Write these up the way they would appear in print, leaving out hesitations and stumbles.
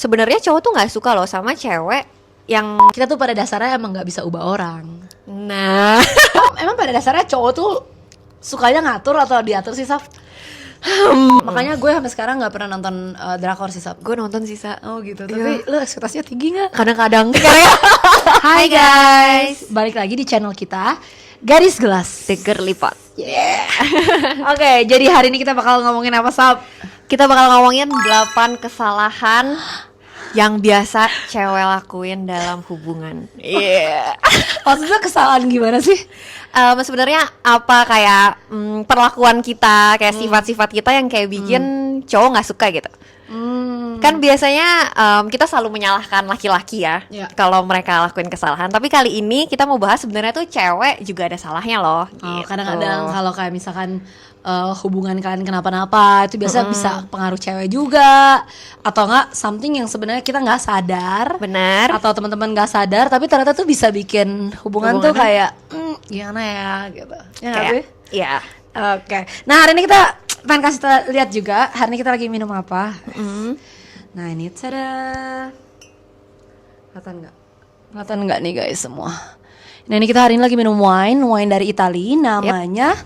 Sebenarnya cowok tuh nggak suka loh sama cewek yang Kita tuh pada dasarnya emang nggak bisa ubah orang. nah Emang pada dasarnya cowok tuh sukanya ngatur atau diatur sih, Saf? Makanya gue sampai sekarang nggak pernah nonton drakor sih, Saf. gue nonton sisa. Oh gitu. Iya. Tapi lu ekspektasinya tinggi nggak? Kadang-kadang Hai guys, balik lagi di channel kita Garis Gelas. Tiger lipat. Oke, jadi hari ini kita bakal ngomongin apa, Saf? Kita bakal ngomongin 8 kesalahan yang biasa cewek lakuin dalam hubungan. Iya. Maksudnya kesalahan gimana sih? Sebenarnya apa kayak perlakuan kita, kayak sifat-sifat kita yang kayak bikin cowok nggak suka gitu. Kan biasanya kita selalu menyalahkan laki-laki ya, Ya. kalau mereka lakuin kesalahan. Tapi kali ini kita mau bahas sebenarnya tuh cewek juga ada salahnya loh. Oh, gitu. kadang-kadang kalau kayak misalkan hubungan kalian kenapa-napa itu biasa bisa pengaruh cewek juga, atau enggak something yang sebenarnya kita nggak sadar, Benar. atau teman-teman nggak sadar tapi ternyata tuh bisa bikin hubungan tuh Hubungannya- kayak gimana ya gitu. Ya nggak Kayak, sih? iya. Oke. Nah, hari ini kita pengen kasih lihat juga hari ini kita lagi minum apa. Nah, ini tada. Kelihatan nggak nih guys semua? Nah, ini kita hari ini lagi minum wine dari Italia, namanya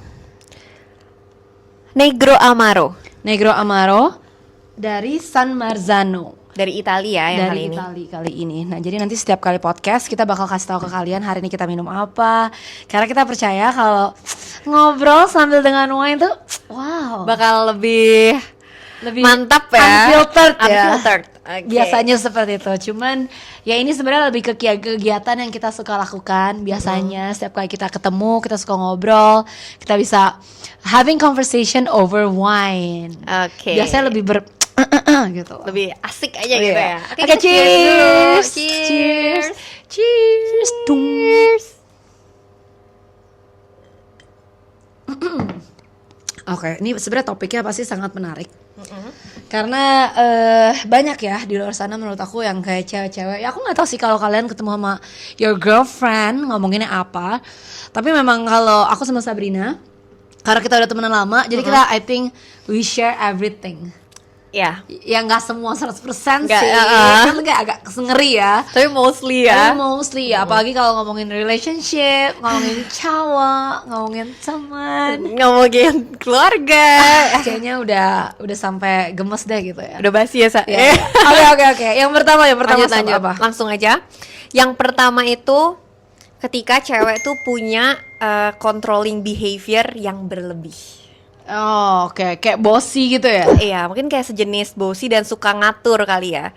Negro Amaro Negro Amaro dari San Marzano. dari Italia yang Dari kali ini. Italia kali ini. Nah, jadi nanti setiap kali podcast kita bakal kasih tahu ke kalian hari ini kita minum apa. Karena kita percaya kalau ngobrol sambil dengan wine tuh wow, Bakal lebih mantap ya. unfiltered ya. Unfiltered. Oke. Biasanya seperti itu. Cuman ya ini sebenarnya lebih ke kegiatan yang kita suka lakukan. Biasanya setiap kali kita ketemu, kita suka ngobrol, kita bisa having conversation over wine. Oke. Biasanya lebih gitu. Lebih asik aja Oh, gitu iya. ya. Oke, kita dulu. cheers. Cheers. Cheers. Dung. Oke, ini sebenarnya topiknya pasti sangat menarik. Karena banyak ya di luar sana menurut aku yang kayak cewek-cewek. Ya aku nggak tahu sih kalau kalian ketemu sama your girlfriend ngomonginnya apa. Tapi memang kalau aku sama Sabrina, karena kita udah temenan lama, jadi kita I think we share everything. Ya. Ya nggak semua 100% Nggak, sih, kan kayak agak ngeri ya. Tapi mostly ya. Tapi mostly ya, apalagi kalau ngomongin relationship, ngomongin cowok, ngomongin teman, Ngomongin keluarga. kayaknya udah sampai gemes deh gitu ya. Udah basi ya, Sa. Ya. Oke. Yang pertama Lanjut. apa? Langsung aja. Yang pertama itu ketika cewek tuh punya controlling behavior yang berlebih. Oh, oke, kayak bossy gitu ya. Iya, mungkin kayak sejenis bossy dan suka ngatur kali ya.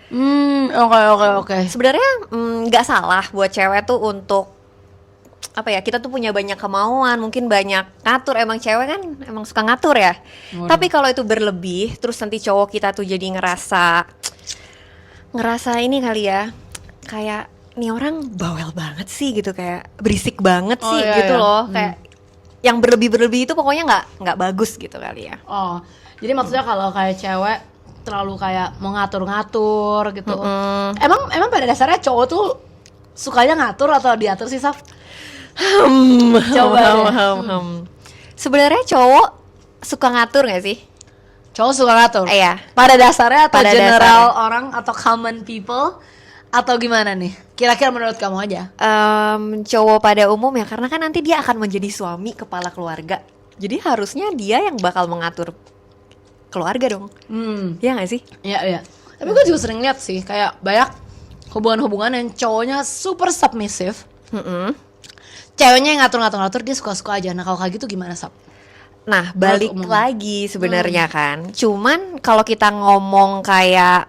Oke. Sebenarnya nggak salah buat cewek tuh untuk apa ya, kita tuh punya banyak kemauan, mungkin banyak ngatur, emang cewek kan emang suka ngatur ya. Waduh. Tapi kalau itu berlebih, terus nanti cowok kita tuh jadi ngerasa ini kali ya, kayak nih orang bawel banget sih gitu, kayak berisik banget Oh, sih iya, gitu iya. loh, kayak yang berlebih itu pokoknya nggak bagus gitu kali ya. Oh, jadi maksudnya kalau kayak cewek terlalu kayak mau ngatur-ngatur gitu. Emang pada dasarnya cowok tuh sukanya ngatur atau diatur sih, Saf? Coba deh. Sebenarnya cowok suka ngatur nggak sih? Cowok suka ngatur. Iya. Pada dasarnya atau Pada general dasarnya. orang atau common people atau gimana nih? Kira-kira menurut kamu aja. Cowok pada umum ya, karena kan nanti dia akan menjadi suami kepala keluarga. Jadi harusnya dia yang bakal mengatur keluarga dong. Iya nggak sih? Iya. Tapi gue juga sering lihat sih kayak banyak hubungan-hubungan yang cowoknya super submissive. Ceweknya yang ngatur-ngatur dia suka-suka aja. Nah, kalau kayak gitu gimana, Sab? Nah, balik umum. lagi sebenarnya kan. Cuman kalau kita ngomong kayak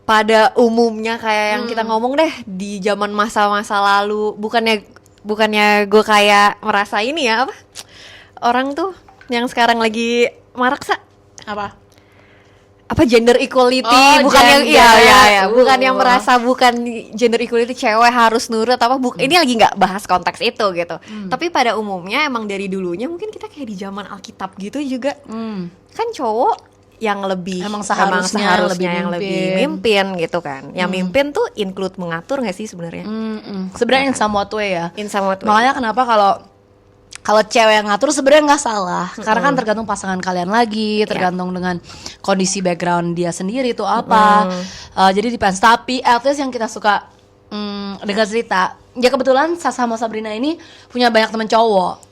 pada umumnya kayak yang kita ngomong deh di zaman masa-masa lalu, bukannya gue kayak merasa ini ya, apa? Orang tuh yang sekarang lagi marak apa gender equality, Oh, bukan yang gender. bukan yang merasa bukan gender equality cewek harus nurut apa ini lagi nggak bahas konteks itu gitu. Tapi pada umumnya emang dari dulunya mungkin kita kayak di zaman Alkitab gitu juga. Kan cowok yang lebih Emang seharusnya yang lebih mimpin gitu kan. Yang mimpin tuh include mengatur nggak sih sebenarnya? Sebenarnya in somewhat way ya. In somewhat way. Makanya kenapa kalau kalau cewek yang ngatur sebenarnya nggak salah, karena kan tergantung pasangan kalian lagi, tergantung dengan kondisi background dia sendiri itu apa. Jadi depends. Tapi at least yang kita suka dengar cerita, ya kebetulan Sasa sama Sabrina ini punya banyak teman cowok.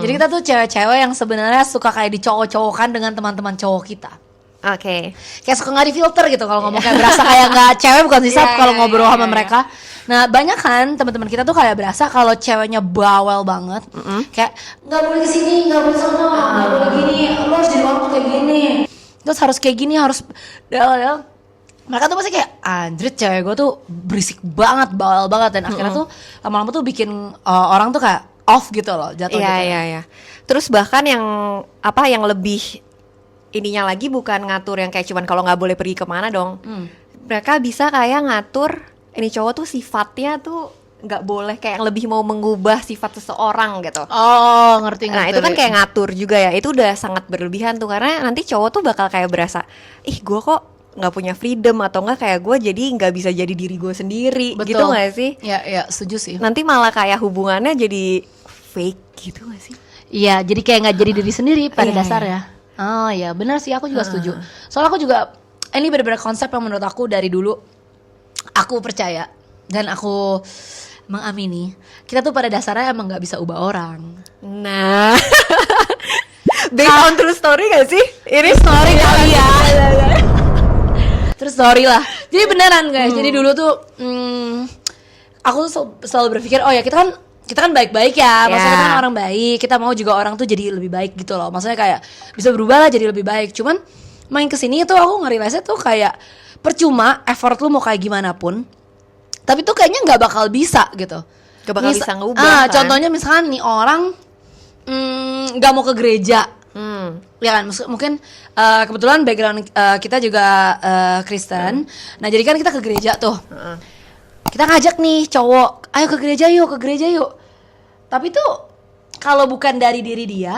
Jadi kita tuh cewek-cewek yang sebenarnya suka kayak dicowok-cowokkan dengan teman-teman cowok kita. Oke. Kayak suka nggak difilter gitu kalau ngomong, kayak berasa kayak nggak cewek bukan sih Sab kalau ngobrol sama mereka. Nah banyak kan teman-teman kita tuh kayak berasa kalau ceweknya bawel banget, kayak nggak boleh kesini, nggak boleh sono, nggak boleh gini, lo harus jadi orang tuh kayak gini, terus harus kayak gini, harus mereka tuh pasti kayak anjir cewek gue tuh berisik banget, bawel banget, dan akhirnya tuh lama-lama tuh bikin orang tuh kayak off gitu loh jatuh. Iya. Terus bahkan yang lebih ininya lagi bukan ngatur yang kayak cuman kalau nggak boleh pergi kemana dong. Mereka bisa kayak ngatur ini cowok tuh sifatnya tuh nggak boleh, kayak yang lebih mau mengubah sifat seseorang gitu. Oh ngerti. Nah itu kan kayak ngatur juga ya. Itu udah sangat berlebihan tuh, karena nanti cowok tuh bakal kayak berasa, ih gue kok nggak punya freedom, atau nggak kayak gue jadi nggak bisa jadi diri gue sendiri. Betul. Gitu nggak sih? Ya setuju sih. Nanti malah kayak hubungannya jadi fake gitu nggak sih? Iya, jadi kayak nggak jadi diri sendiri pada Iya, dasarnya. Oh iya, benar sih, aku juga setuju. Soalnya aku juga, ini benar-benar konsep yang menurut aku dari dulu aku percaya dan aku mengamini. Kita tuh pada dasarnya emang nggak bisa ubah orang. Nah, based on true story gak sih? Ini story kali ya. Terus story lah. Jadi beneran guys. Jadi dulu tuh aku tuh selalu berpikir, oh ya kita kan baik-baik ya, maksudnya kita kan orang baik, kita mau juga orang tuh jadi lebih baik gitu loh, maksudnya kayak bisa berubah lah jadi lebih baik. Cuman main kesini tuh aku nge-realize tuh kayak percuma effort lu mau kayak gimana pun, tapi tuh kayaknya nggak bakal bisa gitu, Gak bakal bisa ngubah kan? Contohnya misalkan nih orang nggak mau ke gereja, ya kan, mungkin kebetulan background kita juga Kristen, nah jadi kan kita ke gereja tuh. Kita ngajak nih cowok, ayo ke gereja yuk. Tapi tuh kalau bukan dari diri dia,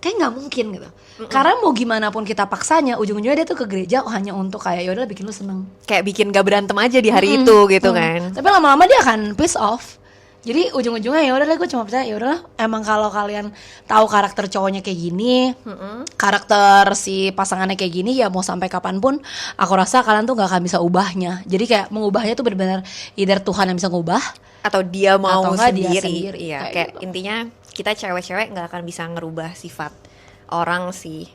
kayak nggak mungkin gitu. Karena mau gimana pun kita paksanya, ujung-ujungnya dia tuh ke gereja hanya untuk kayak yaudah bikin lu seneng. Kayak bikin gak berantem aja di hari itu gitu kan. Tapi lama-lama dia akan piss off. Jadi ujung-ujungnya ya udahlah, gue cuma percaya ya udahlah, emang kalau kalian tahu karakter cowoknya kayak gini, karakter si pasangannya kayak gini, ya mau sampai kapanpun aku rasa kalian tuh nggak akan bisa ubahnya. Jadi kayak mengubahnya tuh benar-benar either Tuhan yang bisa ngubah atau dia mau atau nggak dia sendiri. sendiri. Iya, kayak gitu. intinya kita cewek-cewek nggak akan bisa ngerubah sifat orang sih.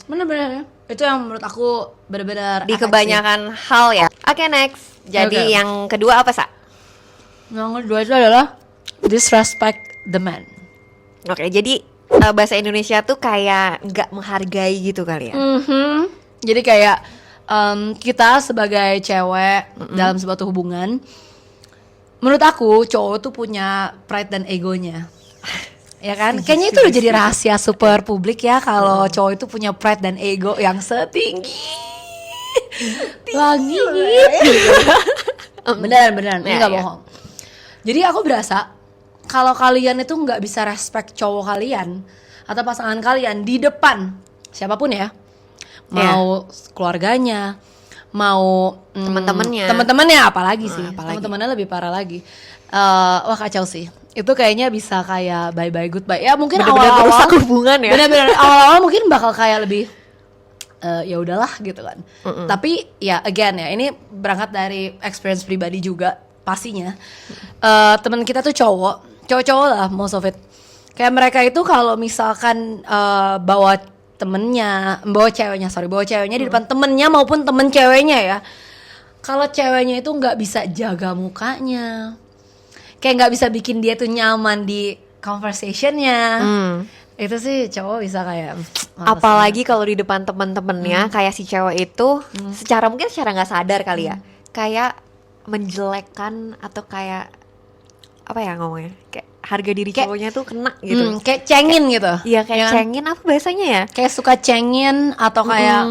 Bener-bener ya. Itu yang menurut aku benar-benar Di efek kebanyakan hal ya. Oke, next. Jadi yang kedua apa, Sa? Yang kedua itu adalah disrespect the man. Oke, jadi bahasa Indonesia tuh kayak nggak menghargai gitu kali ya. Jadi kayak kita sebagai cewek dalam sebuah hubungan, menurut aku cowok tuh punya pride dan egonya. Ya kan? Kayaknya itu udah jadi rahasia super publik ya kalau cowok itu punya pride dan ego yang setinggi langit. Beneran, ini nggak bohong. Jadi aku berasa kalau kalian itu nggak bisa respect cowok kalian atau pasangan kalian di depan siapapun ya, mau keluarganya, mau teman-temannya apalagi sih, teman-temannya lebih parah lagi. Wah kacau sih. Itu kayaknya bisa kayak bye goodbye. Ya mungkin awal-awal merusak hubungan ya. Bener-bener awal-awal mungkin bakal kayak lebih ya udahlah gitu kan. Tapi ya again ya, ini berangkat dari experience pribadi juga pastinya. Teman kita tuh cowok-cowok lah most of it. Kayak mereka itu kalau misalkan bawa ceweknya di depan temennya maupun temen ceweknya ya. Kalau ceweknya itu nggak bisa jaga mukanya, kayak nggak bisa bikin dia tuh nyaman di conversationnya. Itu sih cowok bisa kayak apalagi kalau di depan temen-temennya kayak si cewek itu secara nggak sadar kali ya, kayak menjelekkan atau kayak apa ya ngomongnya, kayak harga diri cowoknya tuh kena gitu. Kayak cengin gitu. Iya kayak cengin, apa bahasanya ya? Kayak suka cengin atau kayak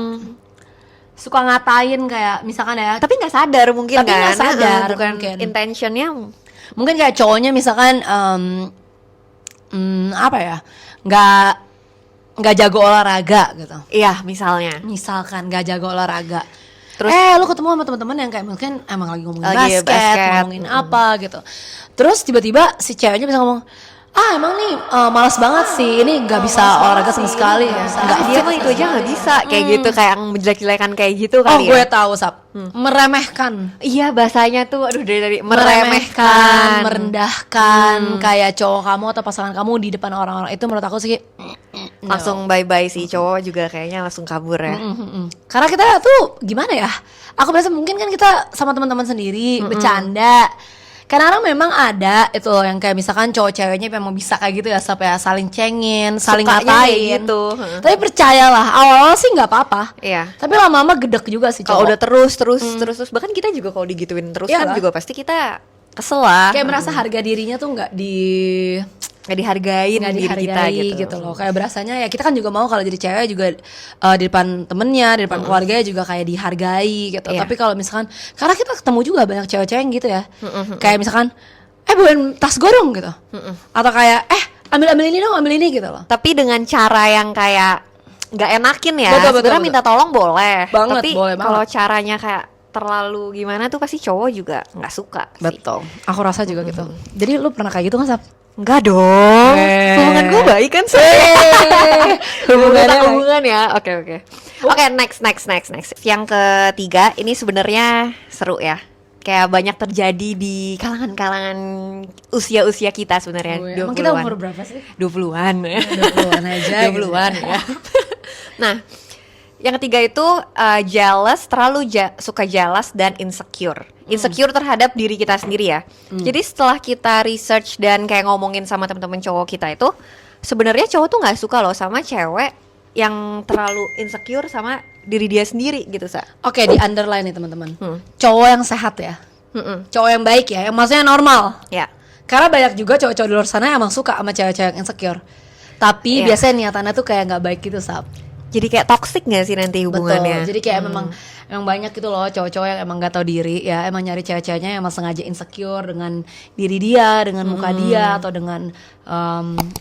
suka ngatain kayak misalkan ya. Tapi nggak sadar mungkin. Tapi nggak sadar, bukan mungkin. intentionnya. Mungkin kayak cowoknya misalkan apa ya, nggak jago olahraga gitu. Iya misalnya. Misalkan nggak jago olahraga. Terus lu ketemu sama teman-teman yang kayak mungkin emang lagi ngomongin basket, ngomongin apa gitu. Terus tiba-tiba si ceweknya bisa ngomong, emang nih malas banget sih, ini nggak bisa olahraga sama sekali ya. Enggak, dia mah itu aja nggak bisa kayak gitu, kayak yang menjelek-jelekan kayak gitu Oh, kali gue ya. tahu Sap. Meremehkan. Iya, bahasanya tuh aduh dari Meremehkan, meremehkan. merendahkan kayak cowok kamu atau pasangan kamu di depan orang-orang, itu menurut aku sih Langsung bye-bye sih, cowok juga kayaknya langsung kabur ya. karena kita tuh gimana ya? Aku berasa mungkin kan kita sama teman-teman sendiri bercanda. Kadang-kadang memang ada itu loh yang kayak misalkan cowok ceweknya memang bisa kayak gitu ya, sampai saling cengin, saling Sukanya ngatain kayak gitu. Tapi percayalah, awal-awal sih nggak apa-apa. Iya. Tapi lama-lama gedek juga sih Kalau cowok. udah terus bahkan kita juga kalau digituin terus Iya kan lah. juga pasti kita kesel lah. Kayak merasa harga dirinya tuh nggak nggak dihargain nggak diri kita dihargai gitu. gitu loh. Kayak berasanya ya kita kan juga mau kalau jadi cewek juga di depan temennya, di depan keluarganya juga kayak dihargai gitu. Iya. Tapi kalau misalkan karena kita ketemu juga banyak cewek-cewek yang gitu ya. Kayak misalkan bawain tas gue dong gitu. Atau kayak ambil ini dong, ambil ini gitu loh. Tapi dengan cara yang kayak nggak enakin ya. Betul, Sebenarnya minta tolong boleh. Banget, tapi boleh kalau banget. caranya kayak terlalu gimana tuh pasti cowok juga nggak suka sih. Betul. Aku rasa juga gitu. Jadi lu pernah kayak gitu kan, Sap? Enggak dong. Hubungan gue baik kan sih. Hubungan ya. Oke. Oke, next. Yang ketiga ini sebenarnya seru ya. Kayak banyak terjadi di kalangan-kalangan usia-usia kita sebenarnya. Emang kita umur berapa sih? 20-an ya. 20-an aja. 20-an ya. Nah, yang ketiga itu jealous, suka jealous dan insecure. Insecure terhadap diri kita sendiri ya. Jadi setelah kita research dan kayak ngomongin sama teman-teman cowok kita itu, sebenarnya cowok tuh nggak suka loh sama cewek yang terlalu insecure sama diri dia sendiri gitu, Sa. Oke, di underline nih teman-teman. Cowok yang sehat ya. Cowok yang baik ya, yang maksudnya normal. Ya. Karena banyak juga cowok-cowok di luar sana yang emang suka sama cewek-cewek yang insecure. Tapi Iya. biasanya niatannya tuh kayak nggak baik gitu, Sap. Jadi kayak toxic gak sih nanti hubungannya? Betul. Jadi kayak memang banyak gitu loh cowok-cowok yang emang gak tahu diri ya, emang nyari cewek-ceweknya yang emang sengaja insecure dengan diri dia, dengan muka dia atau dengan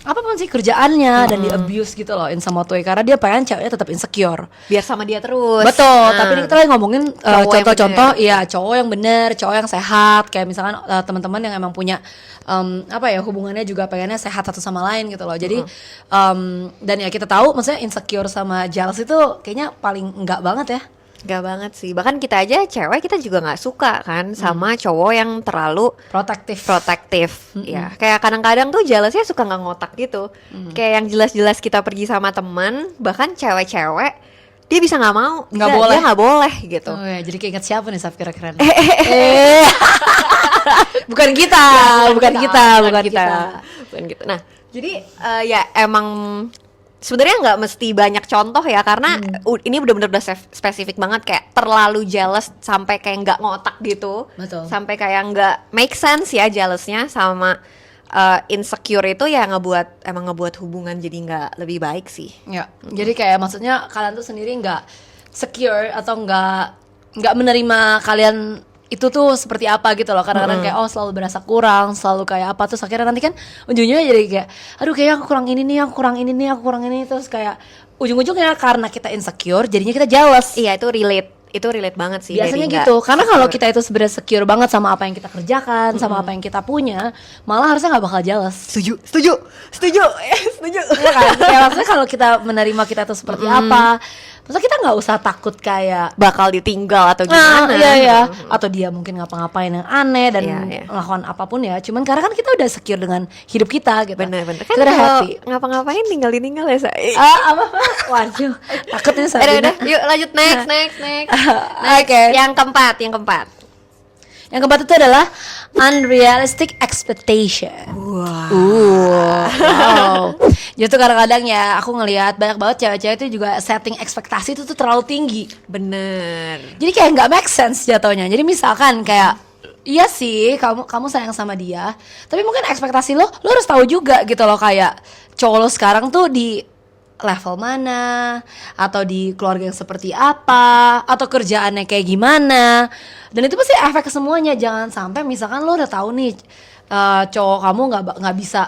apapun sih kerjaannya dan di abuse gitu loh in some way karena dia pengen ceweknya tetap insecure. Biar sama dia terus. Betul, tapi ini kita lagi ngomongin Cowok yang contoh-contoh iya, cowok yang bener, cowok yang sehat, kayak misalkan teman-teman yang emang punya hubungannya juga pengennya sehat satu sama lain gitu loh. Jadi dan ya kita tahu maksudnya insecure sama jealous itu kayaknya paling enggak banget ya. Gak banget sih. Bahkan kita aja cewek kita juga nggak suka kan sama cowok yang terlalu protektif. Ya, kayak kadang-kadang tuh jealousnya suka nggak ngotak gitu. Kayak yang jelas-jelas kita pergi sama teman, bahkan cewek-cewek dia bisa nggak mau, Nggak Dia- boleh. dia nggak boleh gitu. Oh ya, jadi keinget siapa nih Saf kira-kira? Bukan kita, bukan kita. Bukan gitu. Nah, jadi ya emang sebenarnya nggak mesti banyak contoh ya karena ini bener-bener udah spesifik banget kayak terlalu jealous sampai kayak nggak ngotak gitu. Betul. Sampai kayak nggak make sense ya jealousnya sama insecure itu ya ngebuat hubungan jadi nggak lebih baik sih. Ya, jadi kayak maksudnya kalian tuh sendiri nggak secure atau nggak menerima kalian itu tuh seperti apa gitu loh. Kadang-kadang kayak selalu berasa kurang, selalu kayak apa terus akhirnya nanti kan ujungnya jadi kayak aduh kayaknya aku kurang ini nih, aku kurang ini nih, aku kurang ini terus kayak ujung-ujungnya karena kita insecure jadinya kita jealous. Iya itu relate banget sih. Biasanya Jadi gitu, nggak karena kalau secure. kita itu sebenarnya secure banget sama apa yang kita kerjakan, sama apa yang kita punya, malah harusnya nggak bakal jealous. setuju. Ya kan? Ya maksudnya kalau kita menerima kita itu seperti apa, maksudnya kita nggak usah takut kayak Bakal ditinggal atau gimana. iya. Atau dia mungkin ngapa-ngapain yang aneh dan Iya. melakukan apapun ya. Cuman karena kan kita udah secure dengan hidup kita gitu. Bener Kita kan udah kalau happy. ngapa-ngapain tinggal ya saya. Apa? Waduh, takut nih Sabrina. Udah, yuk lanjut next. Oke. Yang keempat. Yang keempat itu adalah unrealistic expectation. Wow. Justru kadang-kadang ya aku ngelihat banyak banget cewek-cewek itu juga setting ekspektasi itu tuh terlalu tinggi. Bener. Jadi kayak nggak make sense jatuhnya. Jadi misalkan kayak iya sih kamu sayang sama dia, tapi mungkin ekspektasi lo harus tahu juga gitu loh kayak cowok lo sekarang tuh di level mana atau di keluarga yang seperti apa atau kerjaannya kayak gimana. Dan itu pasti efek ke semuanya. Jangan sampai misalkan lo udah tahu nih cowok kamu nggak bisa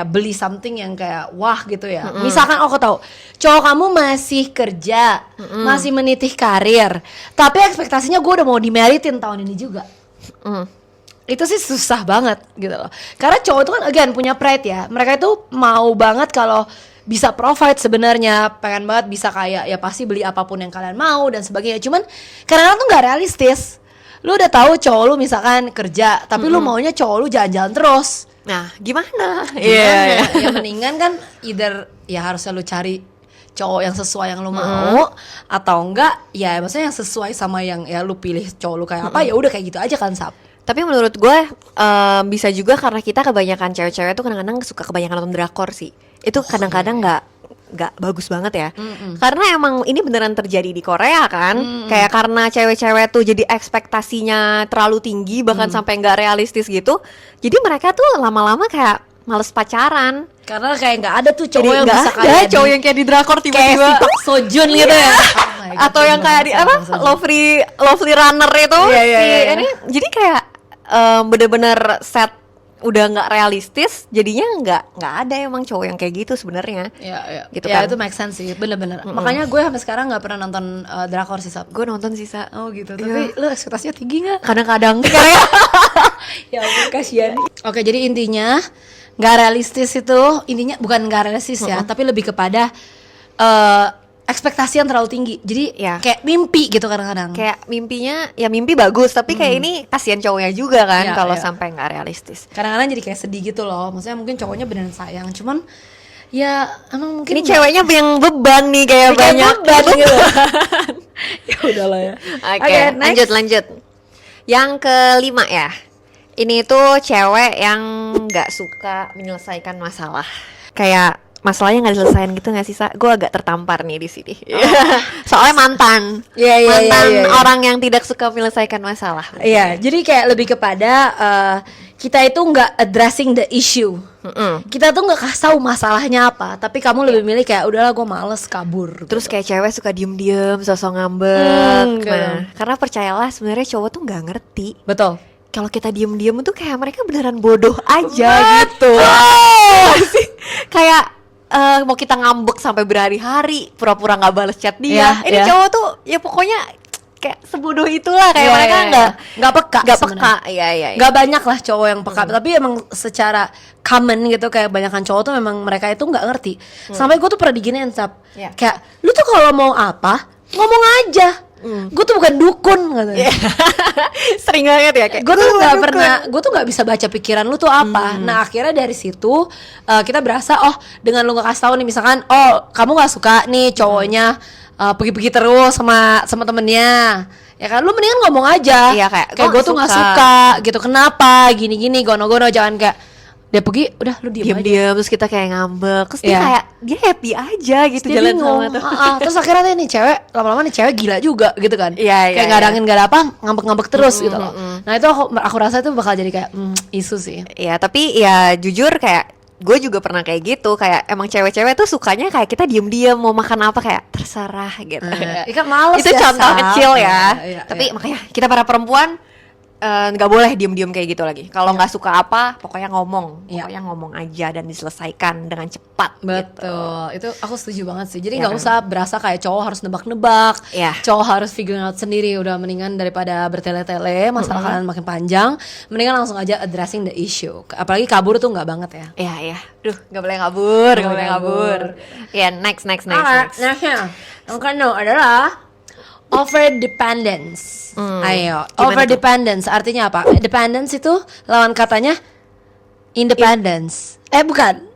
beli something yang kayak wah gitu ya. Misalkan aku tahu cowok kamu masih kerja, masih menitih karir, tapi ekspektasinya gue udah mau dimeritin tahun ini juga. itu sih susah banget gitu loh. Karena cowok itu kan again punya pride ya. Mereka itu mau banget kalau bisa provide sebenarnya, pengen banget bisa kayak ya pasti beli apapun yang kalian mau dan sebagainya. Cuman kadang-kadang tuh nggak realistis. Lu udah tahu cowok lu misalkan kerja, tapi lu maunya cowok lu jalan-jalan terus. Nah, gimana? Gimana? Ya mendingan kan either ya harusnya lu cari cowok yang sesuai yang lu mau, atau enggak ya maksudnya yang sesuai sama yang ya lu pilih cowok lu kayak apa, ya udah kayak gitu aja kan, Sap. Tapi menurut gue bisa juga karena kita kebanyakan cewek-cewek tuh kadang-kadang suka kebanyakan nonton drakor sih. Itu kadang-kadang nggak bagus banget ya. Karena emang ini beneran terjadi di Korea kan. Kayak karena cewek-cewek tuh jadi ekspektasinya terlalu tinggi bahkan sampai nggak realistis gitu. Jadi mereka tuh lama-lama kayak males pacaran. Karena kayak nggak ada tuh cowok Jadi yang nggak bisa ada kayak cowok yang kayak di drakor kayak tiba-tiba si Park Seo Joon gitu ya. Oh my God, atau yang kayak di apa Lovely Runner itu Iya. ini jadi kayak bener-bener set udah nggak realistis, jadinya nggak ada emang cowok yang kayak gitu sebenarnya. Iya. Gitu Ya kan. itu make sense sih, bener-bener. Makanya gue sampai sekarang nggak pernah nonton drakor sih, Sab. Gue nonton sih Sa. Oh gitu. Tapi lu ekspektasinya tinggi nggak? Kadang-kadang Ya ampun, kasihan. Oke, jadi intinya nggak realistis itu, intinya bukan nggak realistis ya, tapi lebih kepada ekspektasi yang terlalu tinggi. Jadi Ya. kayak mimpi gitu kadang-kadang. kayak mimpinya ya mimpi bagus, tapi kayak ini kasihan cowoknya juga kan Iya, kalau iya. sampai nggak realistis. Kadang-kadang jadi kayak sedih gitu loh. Maksudnya mungkin cowoknya beneran sayang, cuman ya emang mungkin Ini ceweknya yang beban nih kayak kayak banyak beban gitu. Ya udahlah ya. Oke, next. lanjut. Yang kelima ya. Ini tuh cewek yang nggak suka menyelesaikan masalah. Kayak masalahnya nggak diselesain gitu nggak sih, Sa? Gue agak tertampar nih di sini. Soalnya mantan. Iya. Orang yang tidak suka menyelesaikan masalah. Iya, jadi kayak lebih kepada kita itu nggak addressing the issue. Kita tuh nggak kasih tahu masalahnya apa, tapi kamu lebih milih kayak udahlah gue males kabur. Terus kayak cewek suka diem-diem, sosok ngambek. gitu. Nah, karena percayalah sebenarnya cowok tuh nggak ngerti. Betul. Kalau kita diem-diem tuh kayak mereka beneran bodoh aja gitu. Sih? Kayak mau kita ngambek sampai berhari-hari, pura-pura nggak balas chat dia. Iya, Ini iya. cowok tuh ya pokoknya kayak sebodoh itulah, kayak Iya, mereka iya, nggak peka, nggak sebenarnya. peka. Iya. Nggak banyak lah cowok yang peka, tapi emang secara common gitu kayak kebanyakan cowok tuh memang mereka itu nggak ngerti. Sampai gue tuh pernah diginiin, Sap. Iya. Kayak lu tuh kalau mau apa ngomong aja. Gue tuh bukan dukun katanya. Sering banget ya kayak Gue tuh nggak pernah, gue tuh nggak bisa baca pikiran lu tuh apa. Nah akhirnya dari situ kita berasa dengan lu nggak kasih tahu nih misalkan kamu nggak suka nih cowoknya pergi-pergi terus sama temennya, ya kan lu mendingan ngomong aja. Iya, kayak gue tuh nggak suka gitu, kenapa gini gono-gono, jangan kayak dia pergi udah lu diem aja. diem-diem terus kita kayak ngambek, terus dia Iya. kayak dia happy aja gitu Dia jalan bingung. sama tuh. Terus akhirnya nih cewek lama-lama nih cewek gila juga gitu kan. Iya, kayak iya, nggak ada angin nggak ada apa, ngambek-ngambek terus gitu loh. Nah itu aku rasa itu bakal jadi kayak isu sih. Ya tapi ya jujur kayak gue juga pernah kayak gitu, kayak emang cewek-cewek tuh sukanya kayak kita diem-diem mau makan apa kayak terserah gitu. Ikan males Itu ya, contoh Sap. kecil ya. Iya, Tapi iya. makanya kita para perempuan nggak boleh diem-diem kayak gitu lagi. Kalau nggak suka apa, pokoknya ngomong, Iya. pokoknya ngomong aja dan diselesaikan dengan cepat. Gitu. Betul, itu aku setuju banget sih. Jadi Iya nggak kan? usah berasa kayak cowok harus nebak-nebak, Iya. cowok harus figure out sendiri. Udah mendingan daripada bertele-tele, masalah kalian makin panjang, mendingan langsung aja addressing the issue. Apalagi kabur tuh nggak banget ya. Iya. Duh, nggak boleh kabur, nggak boleh kabur. Ya, next. Nextnya, yang kedua adalah over dependence. Ayo, gimana over tuh? dependence artinya apa? Dependence itu lawan katanya independence. Bukan.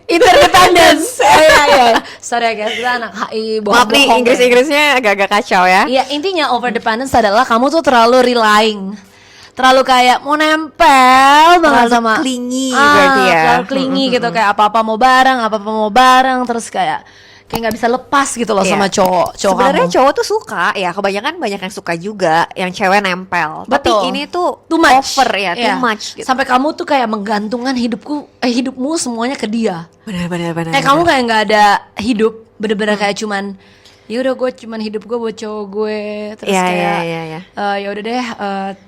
Interdependence. Iya. Sorry ya guys, kita anak HI Maaf nih, bohong-bohong. Inggris-Inggrisnya agak-agak kacau ya. Iya, intinya over dependence adalah kamu tuh terlalu relying. Terlalu kayak mau nempel banget Terlalu sama clingy berarti ya. Terlalu clingy gitu, kayak apa-apa mau bareng, terus kayak nggak bisa lepas gitu loh Iya. sama cowok Sebenarnya kamu. cowok tuh suka, ya kebanyakan banyak yang suka juga, yang cewek nempel. Betul. Tapi ini tuh Too much. over ya, too Iya. much. Gitu. Sampai kamu tuh kayak menggantungkan hidupmu semuanya ke dia. Benar. Kayak kamu kayak nggak ada hidup, bener-bener kayak cuman ya udah gue cuman hidup gue buat cowok gue, terus Iya, kayak iya. ya udah deh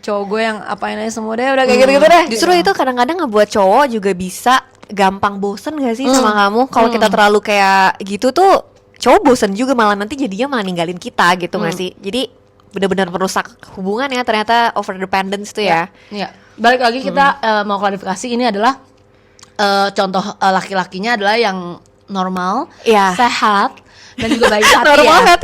cowok gue yang apain aja semua deh, udah kayak gitu-gitu deh. Justru gitu. itu kadang-kadang ngebuat cowok juga bisa gampang bosen gak sih sama kamu? Kalau kita terlalu kayak gitu tuh cowok bosen juga, malah nanti jadinya malah ninggalin kita gitu gak sih? Jadi benar-benar merusak hubungan ya ternyata over dependence tuh ya. Iya. Balik lagi kita mau klarifikasi, ini adalah contoh laki-lakinya adalah yang normal, Iya. sehat dan juga baik hati Normal ya. banget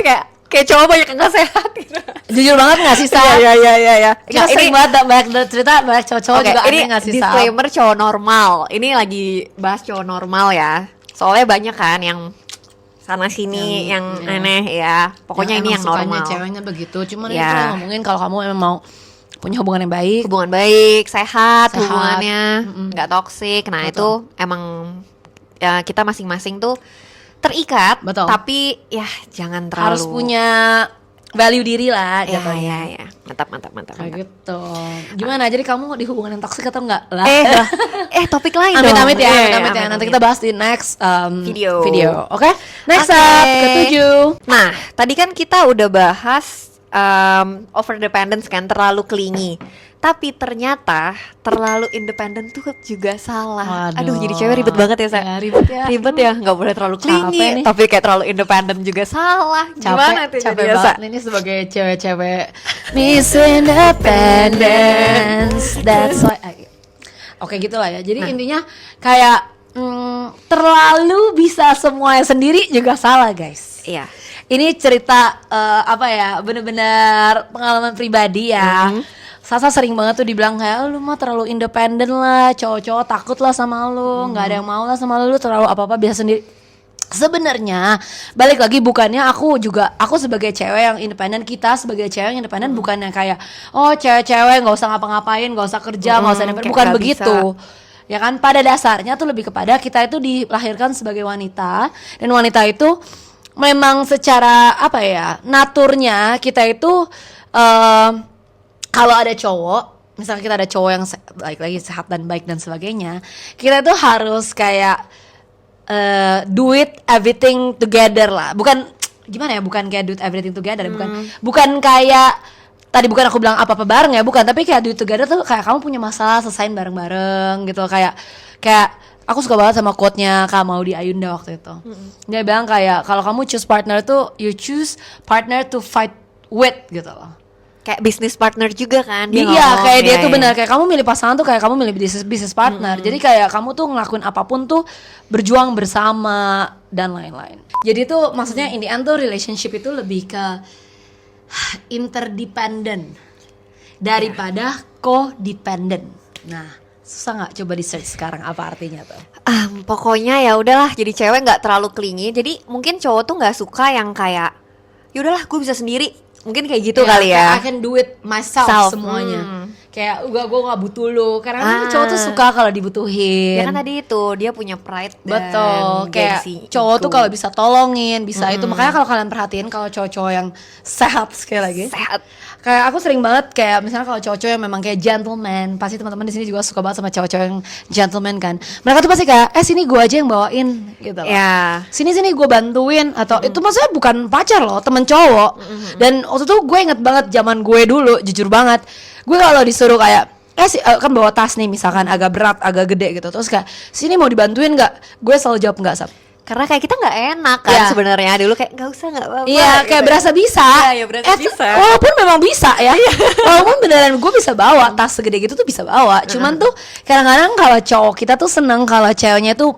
kayak cowok banyak yang gak sehat gitu. Jujur banget gak sih, Sa? Iya. Kita sering banget banyak cerita banyak cowok-cowok Oke, juga ini aneh gak sih, Sa? disclaimer cowok normal. Ini lagi bahas cowok normal ya. Soalnya banyak kan yang sana sini yang aneh ya. Pokoknya ini yang sukanya normal. ceweknya begitu. Cuman Ya. itu ngomongin kalau kamu memang mau punya hubungan yang baik. Hubungan baik, sehat. Sehat. Hubungannya, nggak toksik. Nah, Betul. itu emang ya kita masing-masing tuh terikat, Betul. tapi ya jangan terlalu Harus punya value diri lah ya, jatuhnya. ya. Mantap. Kayak gitu. Gimana? Jadi kamu di hubungan yang toksik atau enggak? Lah. Topik lain Amit-amit dong. ya, Iya, amit-amit ya. Nanti kita bahas di next Video. Oke? Next Oke. up, ketujuh. Nah, tadi kan kita udah bahas over dependence kan, terlalu clingy. Tapi ternyata terlalu independen tuh juga salah. Waduh. Aduh, jadi cewek ribet banget ya, Sa. Ya, ribet ya. Ribet ya, nggak boleh terlalu Capek clingy, nih. tapi kayak terlalu independen juga salah. Gimana tuh Capek jadinya, Sa? banget ini sebagai cewek-cewek Miss Independence. That's why Oke gitu lah ya. Jadi intinya kayak terlalu bisa semuanya sendiri juga salah, guys. Iya. Ini cerita apa ya, bener-bener pengalaman pribadi ya. Sasa sering banget tuh dibilang kayak, lu mah terlalu independen lah, cowok-cowok takut lah sama lu, nggak ada yang mau lah sama lu terlalu apa-apa bisa sendiri. Sebenarnya balik lagi, bukannya aku sebagai cewek yang independen, kita sebagai cewek yang independen bukannya kayak cewek-cewek nggak usah ngapa-ngapain, nggak usah kerja, nggak usah independen, kayak bukan nggak begitu. Ya kan, pada dasarnya tuh lebih kepada kita itu dilahirkan sebagai wanita, dan wanita itu memang secara apa ya, naturnya kita itu kalau ada cowok, misalnya kita ada cowok yang baik lagi sehat dan baik dan sebagainya, kita tuh harus kayak do it everything together lah. Bukan gimana ya, bukan kayak do it everything together, bukan kayak tadi bukan aku bilang apa-apa bareng ya, bukan, tapi kayak do it together tuh kayak kamu punya masalah selesain bareng-bareng gitu. Kayak aku suka banget sama quote-nya Kak Maudy Ayunda waktu itu. Dia bilang kayak kalau kamu choose partner tuh you choose partner to fight with gitu loh. Kayak bisnis partner juga kan dia Iya, ngomong, kayak dia ya, tuh ya. benar, kayak kamu milih pasangan tuh kayak kamu milih bisnis partner. Jadi kayak kamu tuh ngelakuin apapun tuh berjuang bersama dan lain-lain. Jadi tuh maksudnya in the end tuh relationship itu lebih ke interdependent daripada codependent. Nah, susah nggak? Coba di search sekarang apa artinya tuh? Pokoknya ya udahlah, jadi cewek nggak terlalu clingy. Jadi mungkin cowok tuh nggak suka yang kayak ya udahlah gue bisa sendiri. Mungkin kayak gitu kali ya. I can do it myself semuanya. Kayak gue nggak butuh lo. Karena cowok tuh suka kalau dibutuhin. Ya kan tadi itu dia punya pride dan Betul, kayak gengsi cowok tuh ego. kalau bisa tolongin, bisa itu. Makanya kalau kalian perhatiin kalau cowok-cowok yang sehat sekali lagi, sehat. kayak aku sering banget kayak misalnya kalau cowok-cowok yang memang kayak gentleman, pasti teman-teman di sini juga suka banget sama cowok-cowok yang gentleman kan. Mereka tuh pasti kayak sini gue aja yang bawain gitu loh. Ya. Sini gue bantuin, atau itu maksudnya bukan pacar loh, temen cowok. Dan waktu itu gue inget banget zaman gue dulu, jujur banget, gue kalau disuruh kayak kan bawa tas nih misalkan agak berat, agak gede gitu, terus kayak sini mau dibantuin nggak, gue selalu jawab nggak, Sab. Karena kayak kita nggak enak kan Iya. sebenarnya dulu kayak nggak usah nggak apa-apa. Iya, gitu. kayak berasa bisa. Iya, berasa bisa. Walaupun memang bisa ya. Walaupun beneran gue bisa bawa tas segede gitu tuh bisa bawa. Cuman tuh kadang-kadang kalau cowok kita tuh seneng kalau ceweknya tuh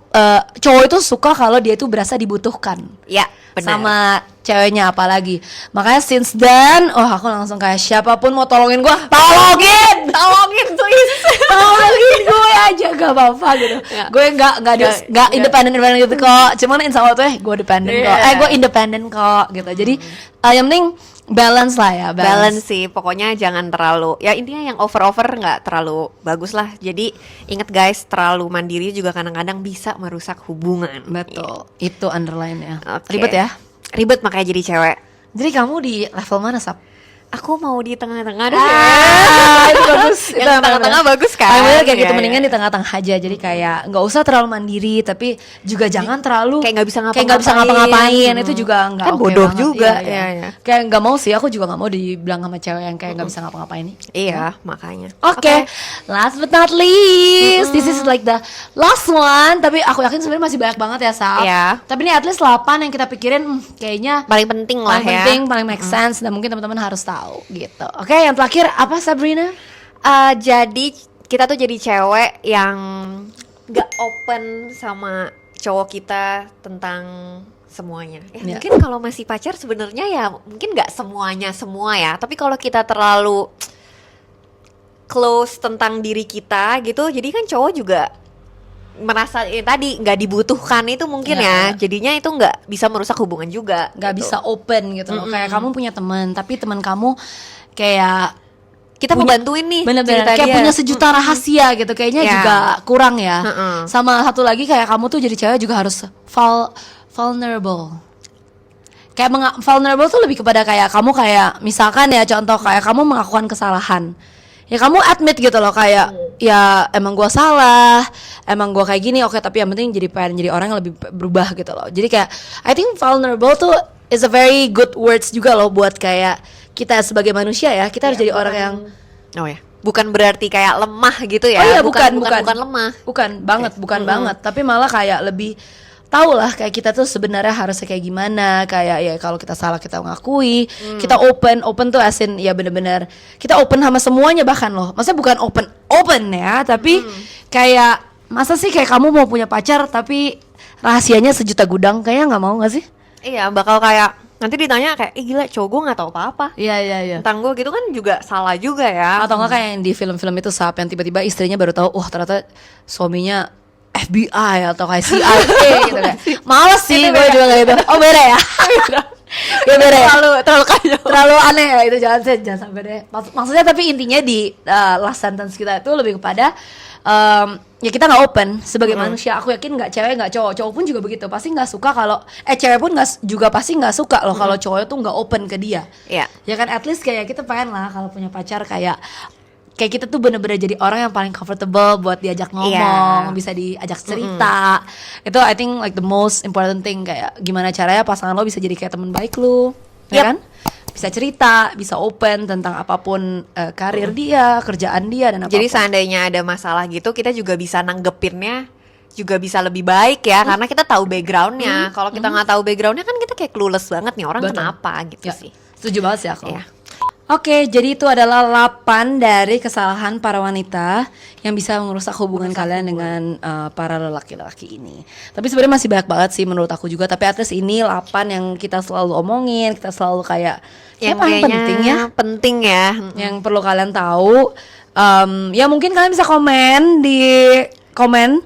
cowok itu suka kalau dia tuh berasa dibutuhkan. Ya, benar. Sama ceweknya apalagi. Makanya since then, aku langsung kayak siapapun mau tolongin gue, tolongin please. Tolongin gue aja, gak apa-apa gitu. Ya. Gue nggak independen gitu kok. Cuman insya Allah tuh gue dependen kok. Iya. Gue independen kok gitu. Jadi yang penting balance lah ya, Balance sih, pokoknya jangan terlalu, ya intinya yang over nggak terlalu bagus lah. Jadi inget guys, terlalu mandiri juga kadang-kadang bisa merusak hubungan. Betul. Itu underline ya. Oke. Ribet ya. Ribet makanya jadi cewek. Jadi kamu di level mana, Sab? Aku mau di tengah-tengah deh. Itu bagus. Yang tengah-tengah bagus kan? Paling bener kayak gitu, Iya, mendingan iya. di tengah-tengah aja. Jadi kayak nggak usah terlalu mandiri, tapi juga jangan terlalu kayak nggak bisa ngapa-ngapain. Itu juga nggak Kan oke bodoh banget. juga. Iya, iya. Iya. Kayak nggak mau sih, aku juga nggak mau dibilang sama cewek yang kayak nggak bisa ngapa-ngapain nih. Iya, makanya. Oke, last but not least, this is like the last one. Tapi aku yakin sebenarnya masih banyak banget ya, Sab. Iya. Tapi ini at least 8 yang kita pikirin kayaknya Paling penting lah paling ya. penting, paling make sense, dan mungkin teman-teman harus tahu. tahu gitu. Oke, yang terakhir apa Sabrina? Jadi kita tuh jadi cewek yang gak open sama cowok kita tentang semuanya. Ya. Mungkin kalau masih pacar sebenarnya ya mungkin gak semuanya semua ya. Tapi kalau kita terlalu close tentang diri kita gitu, jadi kan cowok juga merasa tadi nggak dibutuhkan itu mungkin ya. Jadinya itu nggak bisa merusak hubungan juga. Nggak gitu. bisa open gitu loh. Kayak kamu punya teman, tapi teman kamu kayak kita mau bantuin nih bener-bener cerita kayak dia. punya sejuta rahasia gitu, kayaknya juga kurang ya. Sama satu lagi kayak kamu tuh jadi cewek juga harus vulnerable. Kayak vulnerable tuh lebih kepada kayak kamu kayak misalkan ya contoh kayak kamu mengakukan kesalahan. Ya kamu admit gitu loh kayak ya emang gua salah, emang gua kayak gini, oke, tapi yang penting pengen jadi orang yang lebih berubah gitu loh. Jadi kayak I think vulnerable tuh is a very good words juga loh buat kayak kita sebagai manusia ya. Kita harus jadi orang yang bukan berarti kayak lemah gitu ya. Oh iya, bukan lemah. Bukan banget, tapi malah kayak lebih tahu lah kayak kita tuh sebenarnya harusnya kayak gimana, kayak ya kalau kita salah kita mengakui, kita open tuh asin ya bener-bener kita open sama semuanya bahkan loh, maksudnya bukan open ya, tapi kayak masa sih kayak kamu mau punya pacar tapi rahasianya sejuta gudang, kayaknya nggak mau nggak sih? Iya, bakal kayak nanti ditanya kayak gila cowok gue nggak tahu apa-apa. Iya. Tentang gue gitu kan juga salah juga ya. Atau nggak kayak yang di film-film itu Sap yang tiba-tiba istrinya baru tahu, wah ternyata suaminya FBI atau kayak CIA gitu kan. Males sih gue juga kayak gitu. Oh beda ya. Ya beda ya. Terlalu aneh ya itu, jangan sampai deh. Maksudnya tapi intinya di last sentence kita itu lebih kepada ya kita nggak open sebagai manusia. Aku yakin nggak cewek nggak cowok pun juga begitu. Pasti nggak suka kalau cewek pun juga pasti nggak suka loh kalau cowok tuh nggak open ke dia. Iya. Ya kan at least kayak kita pengen lah kalau punya pacar kayak kita tuh bener-bener jadi orang yang paling comfortable buat diajak ngomong, bisa diajak cerita. Itu I think like the most important thing, kayak gimana caranya pasangan lo bisa jadi kayak teman baik lo, ya kan? Bisa cerita, bisa open tentang apapun karir dia, kerjaan dia dan apapun. Jadi seandainya ada masalah gitu, kita juga bisa nanggepinnya juga bisa lebih baik ya, karena kita tahu backgroundnya. Kalau kita nggak tahu backgroundnya kan kita kayak clueless banget nih orang. Betul. Kenapa gitu sih. Setuju banget sih aku. Oke, jadi itu adalah 8 dari kesalahan para wanita yang bisa merusak hubungan kalian dengan para lelaki-lelaki ini. Tapi sebenarnya masih banyak banget sih menurut aku juga. Tapi at least ini 8 yang kita selalu omongin, kita selalu kayak yang paling penting ya. Penting ya. Yang perlu kalian tahu. Ya mungkin kalian bisa komen di komen.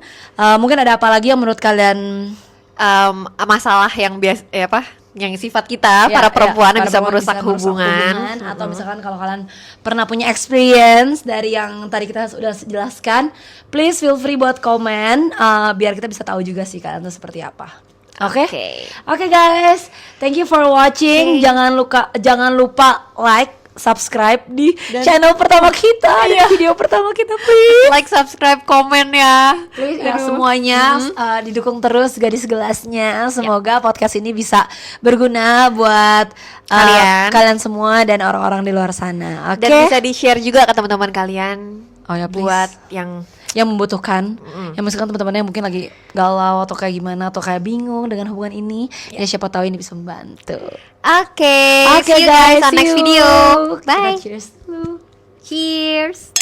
Mungkin ada apa lagi yang menurut kalian masalah yang biasa yang sifat kita para perempuan yang bisa merusak hubungan. Atau misalkan kalau kalian pernah punya experience dari yang tadi kita sudah jelaskan, please feel free buat komen biar kita bisa tahu juga sih kalian tuh seperti apa. Oke guys, thank you for watching. Jangan lupa like, subscribe di channel pertama kita, di video pertama kita, please. Like, subscribe, komen ya. Please ya semuanya didukung terus gadis gelasnya. Semoga podcast ini bisa berguna buat kalian semua dan orang-orang di luar sana. Oke. Dan bisa di-share juga ke teman-teman kalian. Oh ya, please. Buat yang membutuhkan, yang misalkan teman-temannya mungkin lagi galau atau kayak gimana atau kayak bingung dengan hubungan ini, ya siapa tahu ini bisa membantu. Oke, see you guys on next video. Bye. Cheers. Cheers.